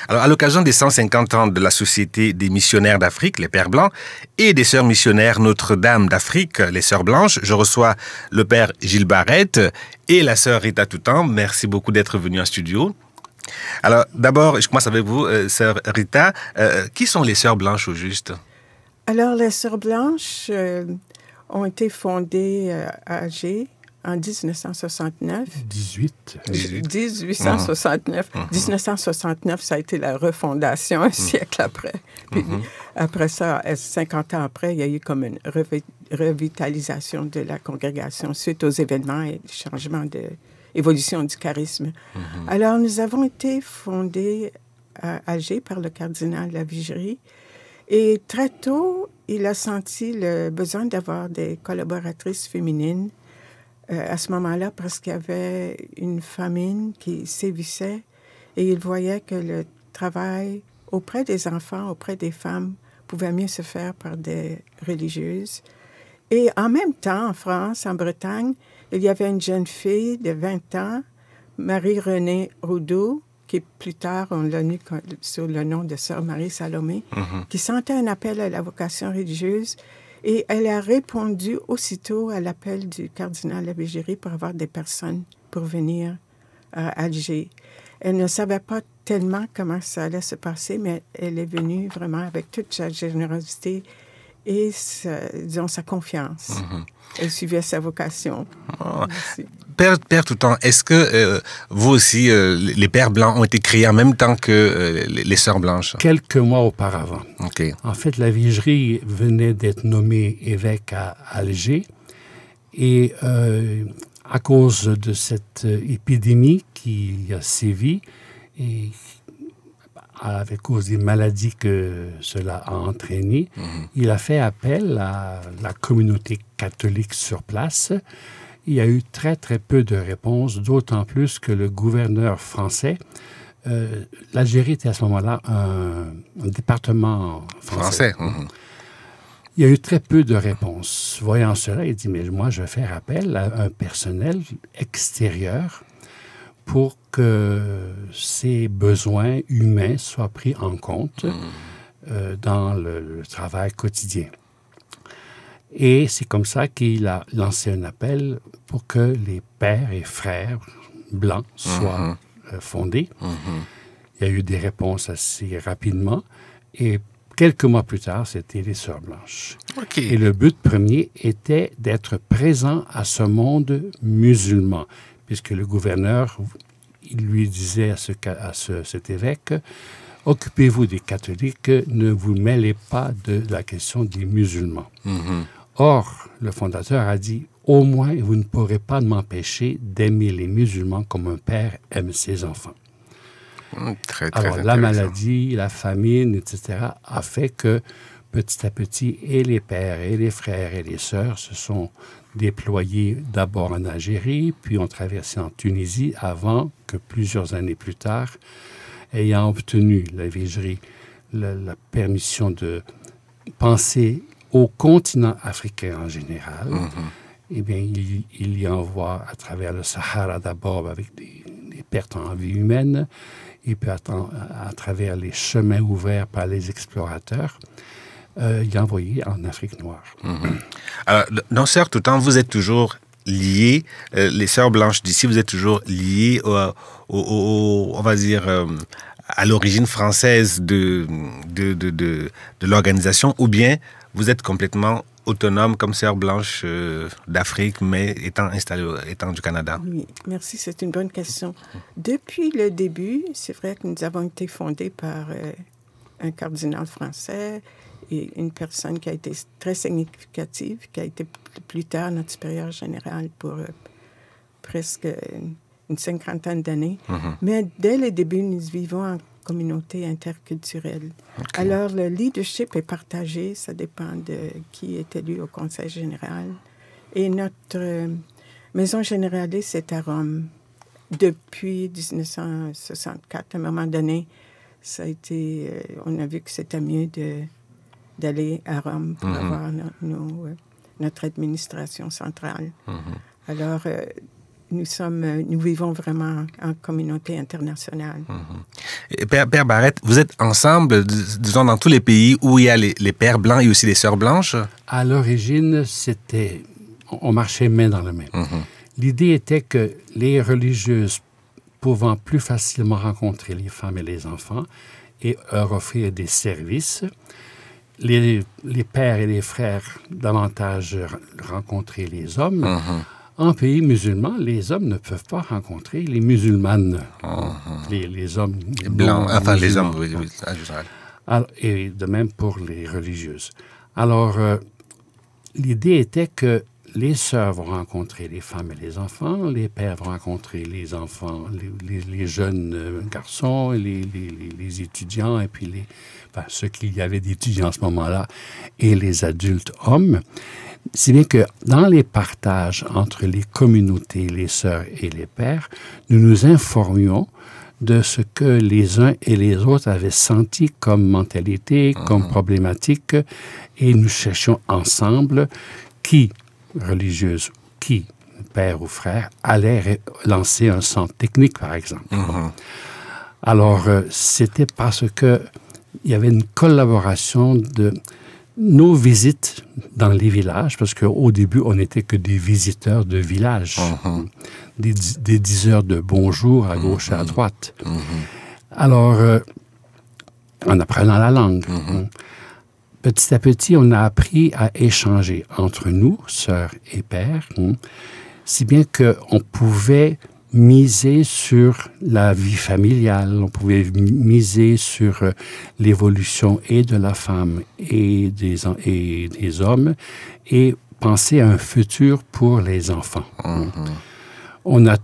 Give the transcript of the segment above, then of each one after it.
Alors, à l'occasion des 150 ans de la Société des missionnaires d'Afrique, les Pères Blancs, et des Sœurs missionnaires Notre-Dame d'Afrique, les Sœurs Blanches, je reçois le Père Gilles Barrette et la Sœur Rita Toutan. Merci beaucoup d'être venus en studio. Alors, d'abord, je commence avec vous, Sœur Rita. Qui sont les Sœurs Blanches au juste? Alors, les Sœurs Blanches ont été fondées à Alger en 1969. 1869. 1969, ça a été la refondation un siècle après. Puis, après ça, 50 ans après, il y a eu comme une revitalisation de la congrégation suite aux événements et changements d'évolution du charisme. Alors, nous avons été fondés à Alger par le cardinal Lavigerie. Et très tôt, il a senti le besoin d'avoir des collaboratrices féminines à ce moment-là, parce qu'il y avait une famine qui sévissait et il voyait que le travail auprès des enfants, auprès des femmes, pouvait mieux se faire par des religieuses. Et en même temps, en France, en Bretagne, il y avait une jeune fille de 20 ans, Marie-Renée Roudot, qui plus tard, on l'a nue sous le nom de Sœur Marie-Salomé, qui sentait un appel à la vocation religieuse. Et elle a répondu aussitôt à l'appel du cardinal Lavigerie pour avoir des personnes pour venir à Alger. Elle ne savait pas tellement comment ça allait se passer, mais elle est venue vraiment avec toute sa générosité et disons, sa confiance. Elle suivait sa vocation. Oh. Père Toutan, est-ce que vous aussi, les Pères Blancs ont été créés en même temps que les Sœurs Blanches? Quelques mois auparavant. Okay. En fait, Lavigerie venait d'être nommé évêque à Alger et à cause de cette épidémie qui a sévi et à cause des maladies que cela a entraîné, il a fait appel à la communauté catholique sur place. Il y a eu très, très peu de réponses, d'autant plus que le gouverneur français, l'Algérie était à ce moment-là un département français. Il y a eu très peu de réponses. Voyant cela, il dit, mais moi, je vais faire appel à un personnel extérieur pour que ces besoins humains soient pris en compte dans le travail quotidien. Et c'est comme ça qu'il a lancé un appel pour que les pères et frères blancs soient fondés. Il y a eu des réponses assez rapidement. Et quelques mois plus tard, c'était les Sœurs Blanches. Okay. Et le but premier était d'être présent à ce monde musulman, puisque le gouverneur, il lui disait à cet évêque, « Occupez-vous des catholiques, ne vous mêlez pas de la question des musulmans. Or, le fondateur a dit, « Au moins, vous ne pourrez pas m'empêcher d'aimer les musulmans comme un père aime ses enfants. » Alors, la maladie, la famine, etc., a fait que petit à petit, et les pères, et les frères, et les sœurs se sont déployés d'abord en Algérie, puis ont traversé en Tunisie, avant que plusieurs années plus tard, ayant obtenu la Lavigerie la permission de penser au continent africain en général, eh bien, il y envoie à travers le Sahara d'abord avec des pertes en vie humaine, et puis à travers les chemins ouverts par les explorateurs, il a envoyé en Afrique noire. Alors, dans Sœurs Toutan, vous êtes toujours liés, les Sœurs Blanches d'ici, vous êtes toujours liés on va dire, à l'origine française de l'organisation, ou bien vous êtes complètement autonome comme Sœurs Blanches d'Afrique, mais étant du Canada? Oui, merci, c'est une bonne question. Depuis le début, c'est vrai que nous avons été fondés par un cardinal français et une personne qui a été très significative, qui a été plus tard notre supérieur général pour presque une cinquantaine d'années. Mais dès le début, nous vivons en communauté interculturelle. Alors, le leadership est partagé, ça dépend de qui est élu au Conseil général. Et notre maison généraliste est à Rome depuis 1964. À un moment donné, ça a été, on a vu que c'était mieux d'aller à Rome pour avoir notre administration centrale. Alors, nous vivons vraiment en communauté internationale. Et Père Barrett, vous êtes ensemble, disons, dans tous les pays où il y a les pères blancs et aussi les sœurs blanches? À l'origine, on marchait main dans la main. L'idée était que les religieuses pouvant plus facilement rencontrer les femmes et les enfants et leur offrir des services, les pères et les frères davantage rencontrer les hommes. En pays musulman, les hommes ne peuvent pas rencontrer les musulmanes, les hommes blancs, enfin les hommes, oui, en général. Alors, et de même pour les religieuses. Alors, l'idée était que les sœurs vont rencontrer les femmes et les enfants, les pères vont rencontrer les enfants, les jeunes garçons, les étudiants, et puis ceux qu'il y avait d'étudiants à ce moment-là, et les adultes hommes. Si bien que dans les partages entre les communautés, les sœurs et les pères, nous nous informions de ce que les uns et les autres avaient senti comme mentalité, comme problématique, et nous cherchions ensemble qui, religieuse, qui, père ou frère, allait lancer un centre technique, par exemple. Alors, c'était parce que il y avait une collaboration de nos visites dans les villages, parce qu'au début, on n'était que des visiteurs de villages, des diseurs de bonjour à gauche et à droite. Alors, en apprenant la langue, petit à petit, on a appris à échanger entre nous, sœurs et pères, si bien qu'on pouvait miser sur la vie familiale, on pouvait miser sur l'évolution et de la femme et des hommes et penser à un futur pour les enfants. On a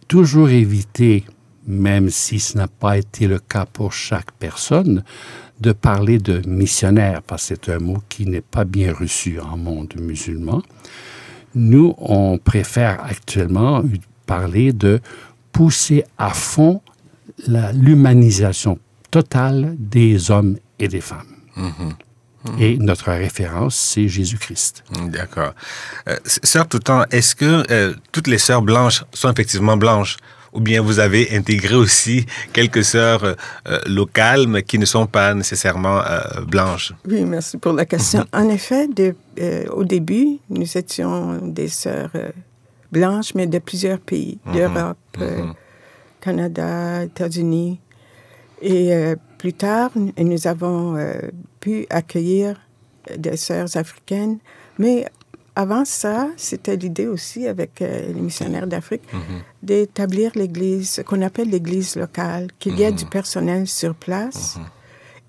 toujours évité, même si ce n'a pas été le cas pour chaque personne, de parler de missionnaire, parce que c'est un mot qui n'est pas bien reçu en monde musulman. Nous, on préfère actuellement parler de pousser à fond l'humanisation totale des hommes et des femmes. Et notre référence, c'est Jésus-Christ. D'accord. Sœur Toutan, est-ce que toutes les sœurs blanches sont effectivement blanches? Ou bien vous avez intégré aussi quelques sœurs locales, mais qui ne sont pas nécessairement blanches? Oui, merci pour la question. En effet, au début, nous étions des sœurs blanches, mais de plusieurs pays, d'Europe, Canada, États-Unis. Et plus tard, nous avons pu accueillir des sœurs africaines. Mais avant ça, c'était l'idée aussi avec les missionnaires d'Afrique d'établir l'église, ce qu'on appelle l'église locale, qu'il y ait du personnel sur place.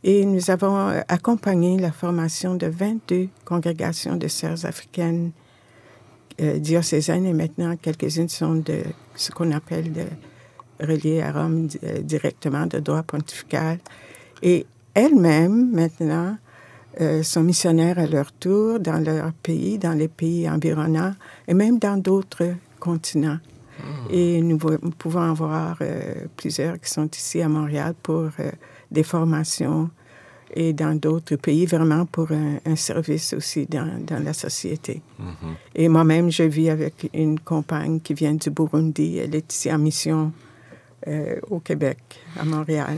Et nous avons accompagné la formation de 22 congrégations de sœurs africaines diocésaines, et maintenant quelques-unes sont de ce qu'on appelle reliées à Rome directement, de droit pontifical. Et elles-mêmes, maintenant, sont missionnaires à leur tour dans leur pays, dans les pays environnants et même dans d'autres continents. Et nous pouvons avoir plusieurs qui sont ici à Montréal pour des formations et dans d'autres pays, vraiment pour un service aussi dans la société. Et moi-même, je vis avec une compagne qui vient du Burundi. Elle est ici en mission au Québec, à Montréal.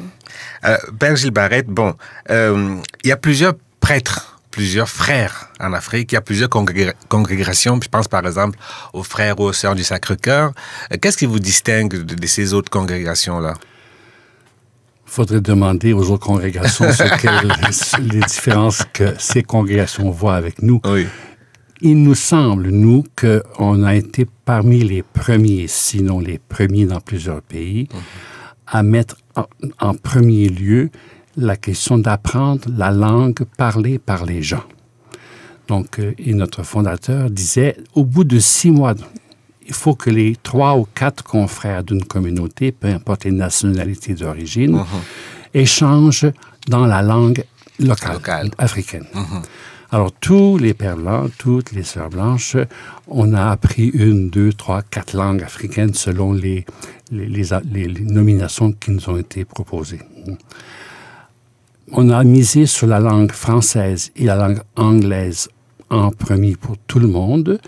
Père Gilles Barrett, bon, il y a plusieurs prêtres, plusieurs frères en Afrique. Il y a plusieurs congrégations. Je pense par exemple aux frères ou aux sœurs du Sacré-Cœur. Qu'est-ce qui vous distingue de ces autres congrégations-là? Il faudrait demander aux autres congrégations les différences que ces congrégations voient avec nous. Oui. Il nous semble, nous, qu'on a été parmi les premiers, sinon les premiers dans plusieurs pays, à mettre en premier lieu la question d'apprendre la langue parlée par les gens. Donc, et notre fondateur disait, au bout de 6 mois, il faut que les 3 ou 4 confrères d'une communauté, peu importe les nationalités d'origine, échangent dans la langue locale. Africaine. Alors, tous les pères blancs, toutes les sœurs blanches, on a appris 1, 2, 3, 4 langues africaines selon les nominations qui nous ont été proposées. On a misé sur la langue française et la langue anglaise en premier pour tout le monde,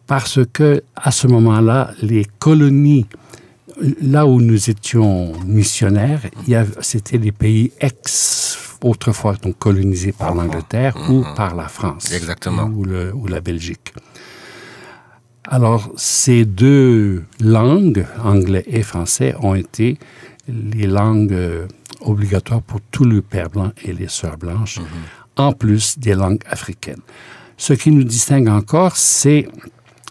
parce que à ce moment-là, les colonies, là où nous étions missionnaires, c'était les pays autrefois donc colonisés par l'Angleterre ou par la France. Exactement. Ou la Belgique. Alors, ces deux langues, anglais et français, ont été les langues obligatoires pour tous les pères blancs et les sœurs blanches, en plus des langues africaines. Ce qui nous distingue encore, c'est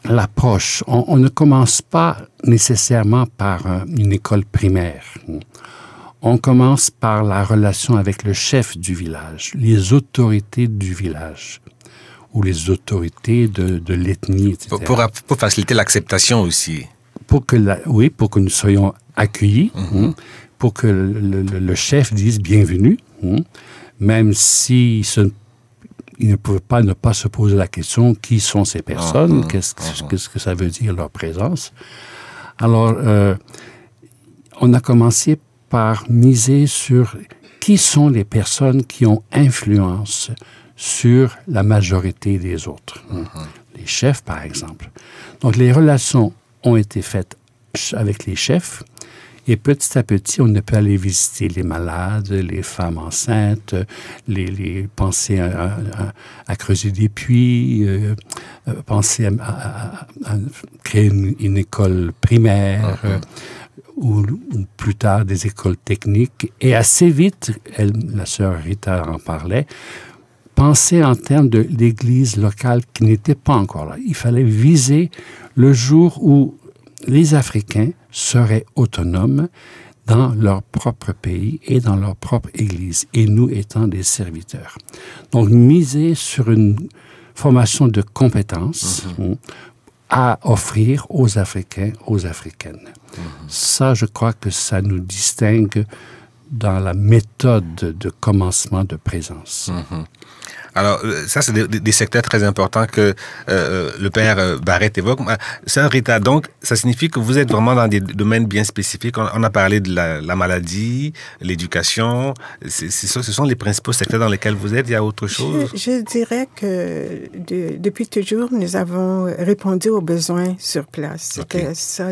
l'approche. On ne commence pas nécessairement par une école primaire. On commence par la relation avec le chef du village, les autorités du village, ou les autorités de l'ethnie, etc. Pour faciliter l'acceptation aussi. Pour que nous soyons accueillis, pour que le chef dise bienvenue, même si il ne pouvait pas ne pas se poser la question qui sont ces personnes, qu'est-ce que ça veut dire leur présence. Alors, on a commencé par miser sur qui sont les personnes qui ont influence sur la majorité des autres. Les chefs, par exemple. Donc, les relations ont été faites avec les chefs et petit à petit, on a pu aller visiter les malades, les femmes enceintes, penser à creuser des puits, penser à créer une école primaire, ou plus tard des écoles techniques. Et assez vite, la sœur Rita en parlait, penser en termes de l'Église locale qui n'était pas encore là. Il fallait viser le jour où les Africains seraient autonomes dans leur propre pays et dans leur propre Église, et nous étant des serviteurs. Donc, miser sur une formation de compétences à offrir aux Africains, aux Africaines. Ça, je crois que ça nous distingue dans la méthode de commencement de présence. Alors, ça, c'est des secteurs très importants que le père Barrett évoque. Sœur Rita, donc, ça signifie que vous êtes vraiment dans des domaines bien spécifiques. On a parlé de la maladie, l'éducation. Ce sont les principaux secteurs dans lesquels vous êtes. Il y a autre chose? Je dirais que depuis toujours, nous avons répondu aux besoins sur place. C'était ça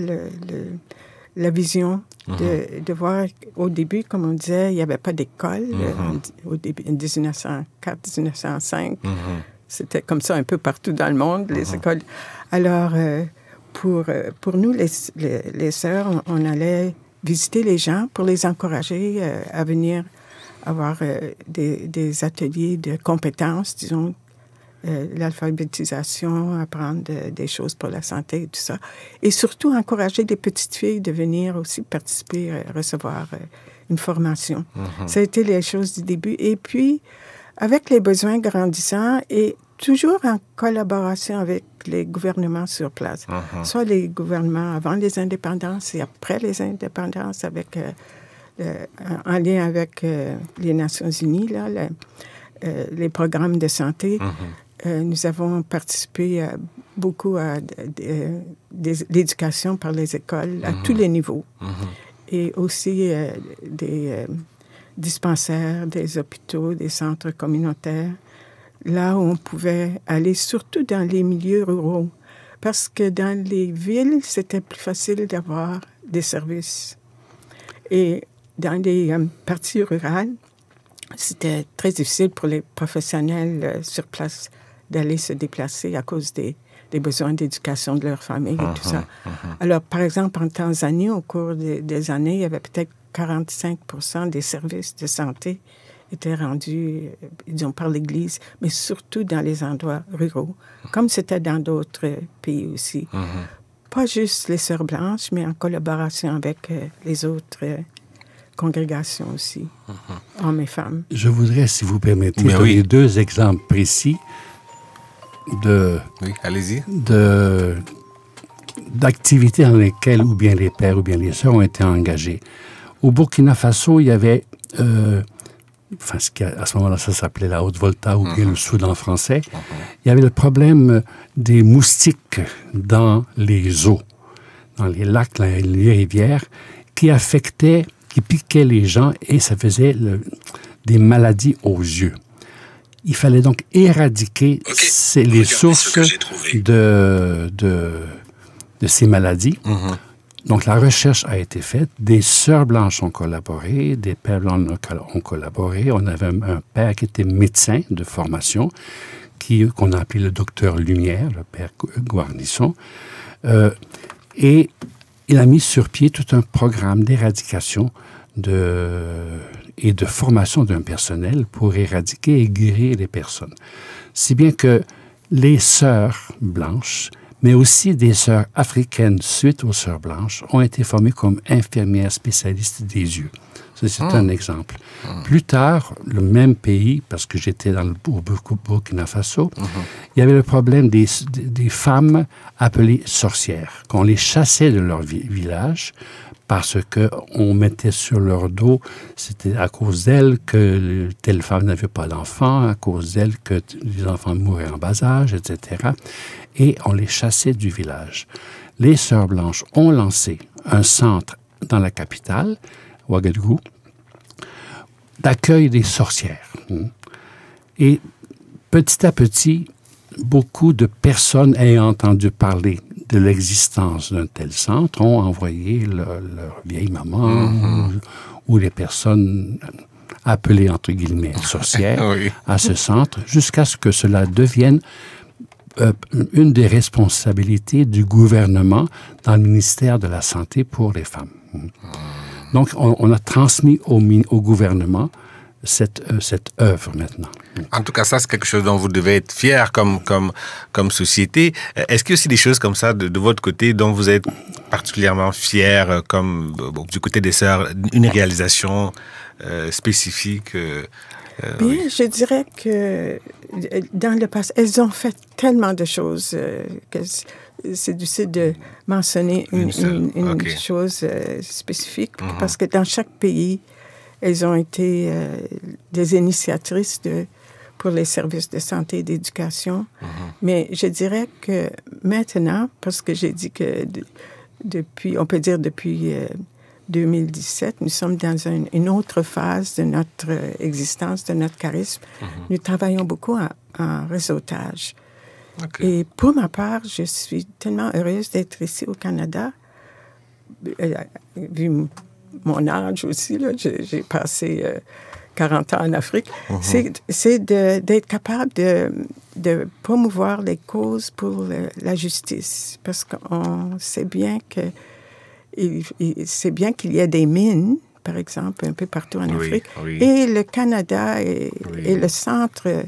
la vision. De voir, au début, comme on disait, il n'y avait pas d'école. Au début, en 1904, 1905, c'était comme ça un peu partout dans le monde, les écoles. Alors, pour nous, les sœurs, on allait visiter les gens pour les encourager à venir avoir des ateliers de compétences, disons, l'alphabétisation, apprendre des choses pour la santé et tout ça. Et surtout, encourager les petites filles de venir aussi participer, recevoir une formation. Ça a été les choses du début. Et puis, avec les besoins grandissants et toujours en collaboration avec les gouvernements sur place, soit les gouvernements avant les indépendances et après les indépendances, en lien avec les Nations unies, là, les programmes de santé. Nous avons participé beaucoup à l'éducation par les écoles à tous les niveaux. Et aussi des dispensaires, des hôpitaux, des centres communautaires, là où on pouvait aller, surtout dans les milieux ruraux. Parce que dans les villes, c'était plus facile d'avoir des services. Et dans les parties rurales, c'était très difficile pour les professionnels sur place d'aller se déplacer à cause des besoins d'éducation de leur famille et tout ça. Alors, par exemple, en Tanzanie, au cours des années, il y avait peut-être 45% des services de santé étaient rendus, disons, par l'Église, mais surtout dans les endroits ruraux, comme c'était dans d'autres pays aussi. Pas juste les Sœurs Blanches, mais en collaboration avec les autres congrégations aussi, hommes et femmes. Je voudrais, si vous permettez, donner deux exemples précis d'activités dans lesquelles ou bien les pères ou bien les sœurs ont été engagés. Au Burkina Faso, il y avait, à ce moment-là, ça s'appelait la Haute-Volta ou bien le Soudan français, il y avait le problème des moustiques dans les eaux, dans les lacs, les rivières, qui piquaient les gens et ça faisait des maladies aux yeux. il fallait donc éradiquer les sources de ces maladies. Donc, la recherche a été faite. Des sœurs blanches ont collaboré, des pères blancs ont collaboré. On avait un père qui était médecin de formation, qu'on a appelé le docteur Lumière, le père Guarnisson. Et il a mis sur pied tout un programme d'éradication et de formation d'un personnel pour éradiquer et guérir les personnes. Si bien que les sœurs blanches, mais aussi des sœurs africaines suite aux sœurs blanches, ont été formées comme infirmières spécialistes des yeux. Ça, c'est un exemple. Plus tard, le même pays, parce que j'étais dans le Burkina Faso, il y avait le problème des femmes appelées sorcières, qu'on les chassait de leur village parce qu'on mettait sur leur dos, c'était à cause d'elles que telle femme n'avait pas d'enfant, à cause d'elles que les enfants mouraient en bas âge, etc. Et on les chassait du village. Les Sœurs Blanches ont lancé un centre dans la capitale, Ouagadougou, d'accueil des sorcières. Et petit à petit, beaucoup de personnes ayant entendu parler de l'existence d'un tel centre ont envoyé leur vieille maman ou les personnes appelées, entre guillemets, sorcières à ce centre, jusqu'à ce que cela devienne une des responsabilités du gouvernement dans le ministère de la Santé pour les femmes. Donc, on a transmis au gouvernement cette œuvre maintenant. En tout cas, ça, c'est quelque chose dont vous devez être fiers comme société. Est-ce qu'il y a aussi des choses comme ça de votre côté dont vous êtes particulièrement fiers, comme du côté des sœurs, une réalisation spécifique Bien, je dirais que dans le passé, elles ont fait tellement de choses que c'est difficile de mentionner une chose spécifique, parce que dans chaque pays, elles ont été des initiatrices pour les services de santé et d'éducation. Mais je dirais que maintenant, parce que j'ai dit que depuis 2017, nous sommes dans une autre phase de notre existence, de notre charisme. Nous travaillons beaucoup en réseautage. Et pour ma part, je suis tellement heureuse d'être ici au Canada, vu mon âge aussi, là, j'ai passé 40 ans en Afrique, c'est d'être capable de promouvoir les causes pour la justice. Parce qu'on sait bien c'est bien qu'il y ait des mines, par exemple, un peu partout en Afrique. Et le Canada est le centre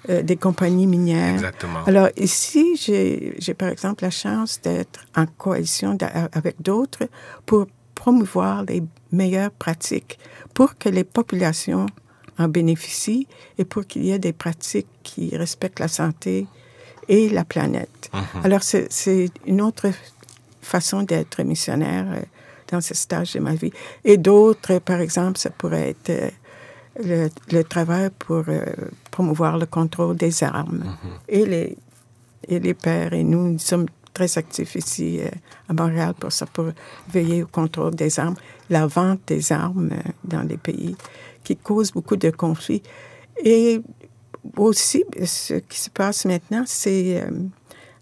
des compagnies minières. Exactement. Alors ici, j'ai par exemple la chance d'être en coalition avec d'autres pour promouvoir les meilleures pratiques pour que les populations en bénéficient et pour qu'il y ait des pratiques qui respectent la santé et la planète. Alors, c'est une autre façon d'être missionnaire dans ce stage de ma vie. Et d'autres, par exemple, ça pourrait être le travail pour promouvoir le contrôle des armes. Et les pères et nous sommes très actifs ici à Montréal pour ça, pour veiller au contrôle des armes, la vente des armes dans les pays qui cause beaucoup de conflits. Et aussi, ce qui se passe maintenant, c'est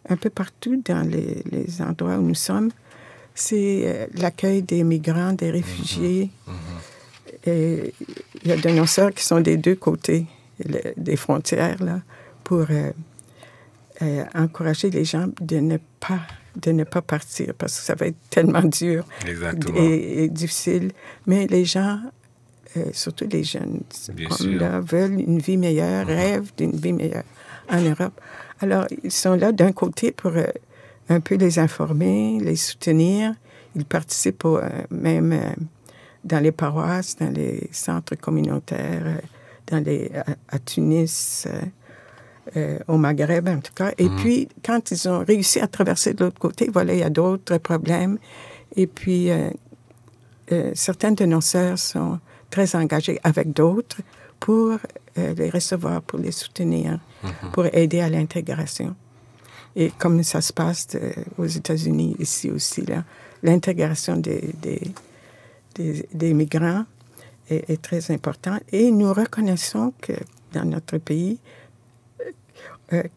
un peu partout dans les endroits où nous sommes, c'est l'accueil des migrants, des réfugiés. Et il y a de nos sœurs qui sont des deux côtés des frontières, là, pour encourager les gens de ne pas partir, parce que ça va être tellement dur et difficile. Mais les gens, surtout les jeunes hommes, là, veulent une vie meilleure, rêvent d'une vie meilleure en Europe. Alors, ils sont là d'un côté pour un peu les informer, les soutenir. Ils participent même dans les paroisses, dans les centres communautaires, à Tunis, au Maghreb en tout cas. Et puis, quand ils ont réussi à traverser de l'autre côté, voilà, il y a d'autres problèmes. Et puis, certaines de nos sœurs sont très engagées avec d'autres pour les recevoir, pour les soutenir, pour aider à l'intégration. Et comme ça se passe aux États-Unis, ici aussi, là, l'intégration des migrants est très importante. Et nous reconnaissons que dans notre pays,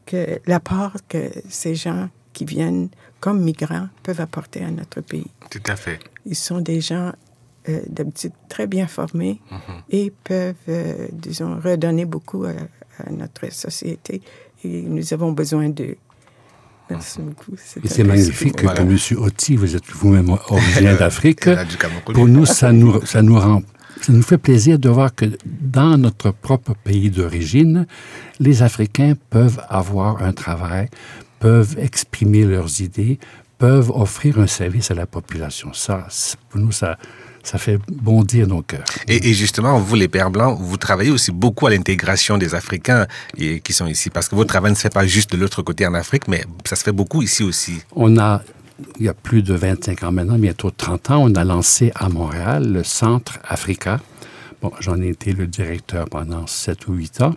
que l'apport que ces gens qui viennent comme migrants peuvent apporter à notre pays. Tout à fait. Ils sont des gens d'habitude très bien formés et peuvent, disons, redonner beaucoup à notre société. Et nous avons besoin d'eux. Merci beaucoup. Et c'est magnifique que M. Oti, vous êtes vous-même originaire d'Afrique. Pour nous, ça nous fait plaisir de voir que dans notre propre pays d'origine, les Africains peuvent avoir un travail, peuvent exprimer leurs idées, peuvent offrir un service à la population. Ça, pour nous, ça fait bondir nos cœurs. Et justement, vous, les Pères Blancs, vous travaillez aussi beaucoup à l'intégration des Africains qui sont ici, parce que votre travail ne se fait pas juste de l'autre côté en Afrique, mais ça se fait beaucoup ici aussi. Il y a plus de 25 ans maintenant, bientôt 30 ans, on a lancé à Montréal le Centre Africa. Bon, j'en ai été le directeur pendant 7 ou 8 ans.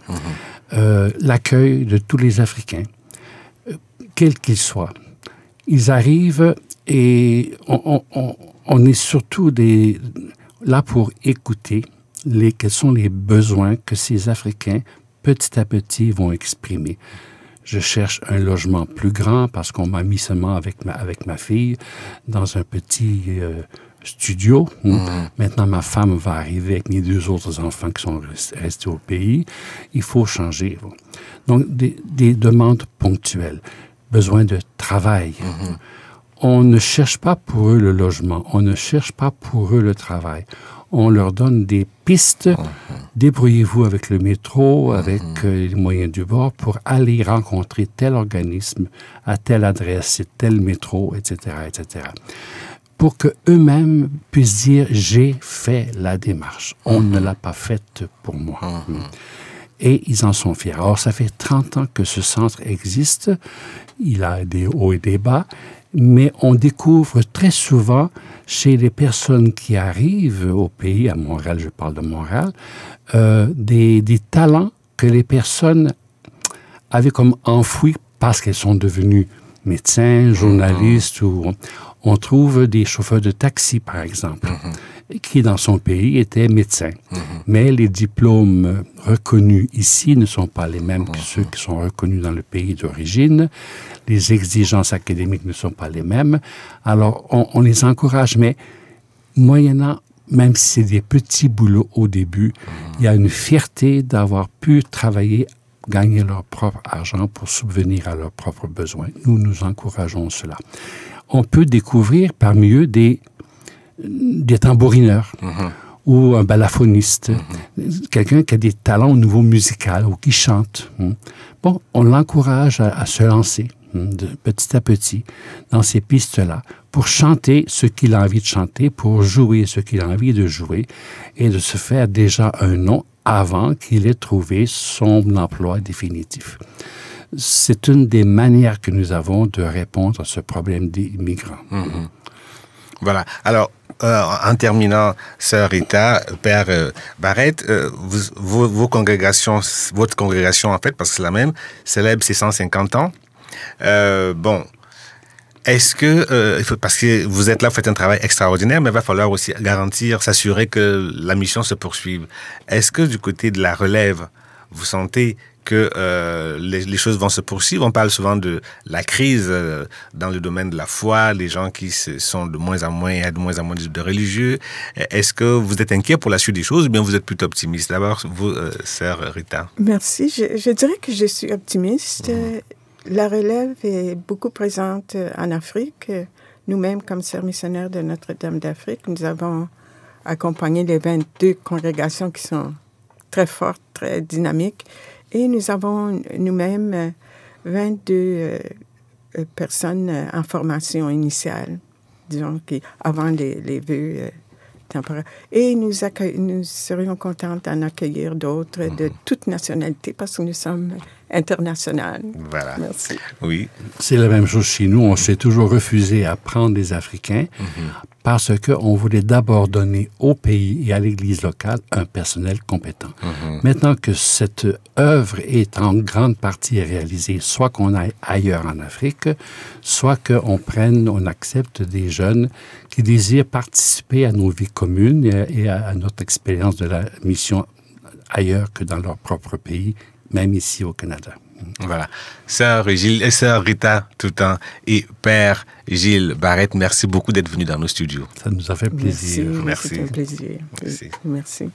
L'accueil de tous les Africains, quels qu'ils soient. Ils arrivent et on est surtout là pour écouter quels sont les besoins que ces Africains, petit à petit, vont exprimer. Je cherche un logement plus grand parce qu'on m'a mis seulement avec ma fille dans un petit studio. Maintenant, ma femme va arriver avec mes 2 autres enfants qui sont restés au pays. Il faut changer. Donc, des demandes ponctuelles. Besoin de travail. On ne cherche pas pour eux le logement. On ne cherche pas pour eux le travail. On leur donne des pistes. Débrouillez-vous avec le métro, avec les moyens du bord pour aller rencontrer tel organisme à telle adresse, c'est tel métro, etc., etc. Pour qu'eux-mêmes puissent dire « j'ai fait la démarche ». On ne l'a pas faite pour moi. Et ils en sont fiers. Alors, ça fait 30 ans que ce centre existe. Il a des hauts et des bas. Mais on découvre très souvent chez les personnes qui arrivent au pays, à Montréal, je parle de Montréal, des talents que les personnes avaient comme enfouis parce qu'elles sont devenues médecins, journalistes, ou on trouve des chauffeurs de taxi, par exemple, qui dans son pays étaient médecins. Mais les diplômes reconnus ici ne sont pas les mêmes que ceux qui sont reconnus dans le pays d'origine. Les exigences académiques ne sont pas les mêmes. Alors, on les encourage, mais moyennant, même si c'est des petits boulots au début, il y a une fierté d'avoir pu travailler, gagner leur propre argent pour subvenir à leurs propres besoins. Nous encourageons cela. On peut découvrir parmi eux des tambourineurs ou un balafoniste, quelqu'un qui a des talents au niveau musical ou qui chante. Bon, on l'encourage à se lancer petit à petit dans ces pistes-là pour chanter ce qu'il a envie de chanter, pour jouer ce qu'il a envie de jouer et de se faire déjà un nom avant qu'il ait trouvé son emploi définitif. C'est une des manières que nous avons de répondre à ce problème des migrants. Voilà. Alors, en terminant, Sœur Rita, Père Barrett, votre congrégation, en fait, parce que c'est la même, célèbre ses 150 ans. Bon, est-ce que, parce que vous êtes là, vous faites un travail extraordinaire, mais il va falloir aussi garantir, s'assurer que la mission se poursuive. Est-ce que du côté de la relève, vous sentez que les choses vont se poursuivre? On parle souvent de la crise dans le domaine de la foi, les gens qui sont de moins en moins, il y a de moins en moins de religieux. Est-ce que vous êtes inquiet pour la suite des choses ou bien vous êtes plutôt optimiste? D'abord, vous, Sœur Rita. Merci. Je dirais que je suis optimiste. La relève est beaucoup présente en Afrique. Nous-mêmes, comme sœurs missionnaires de Notre-Dame d'Afrique, nous avons accompagné les 22 congrégations qui sont très fortes, très dynamiques. Et nous avons nous-mêmes 22 personnes en formation initiale, disons, avant les vœux temporaires. Et nous serions contents d'en accueillir d'autres de toute nationalité parce que nous sommes internationales. Voilà. Merci. Oui. C'est la même chose chez nous. On s'est toujours refusé à prendre des Africains parce qu'on voulait d'abord donner au pays et à l'Église locale un personnel compétent. Maintenant que cette œuvre est en grande partie réalisée, soit qu'on aille ailleurs en Afrique, soit on accepte des jeunes qui désirent participer à nos vies communes et à notre expérience de la mission ailleurs que dans leur propre pays, même ici au Canada. Voilà. Sœur Rita Toutant et Père Gilles Barrette, merci beaucoup d'être venu dans nos studios. Ça nous a fait plaisir. Merci. C'est un plaisir. Merci. Merci.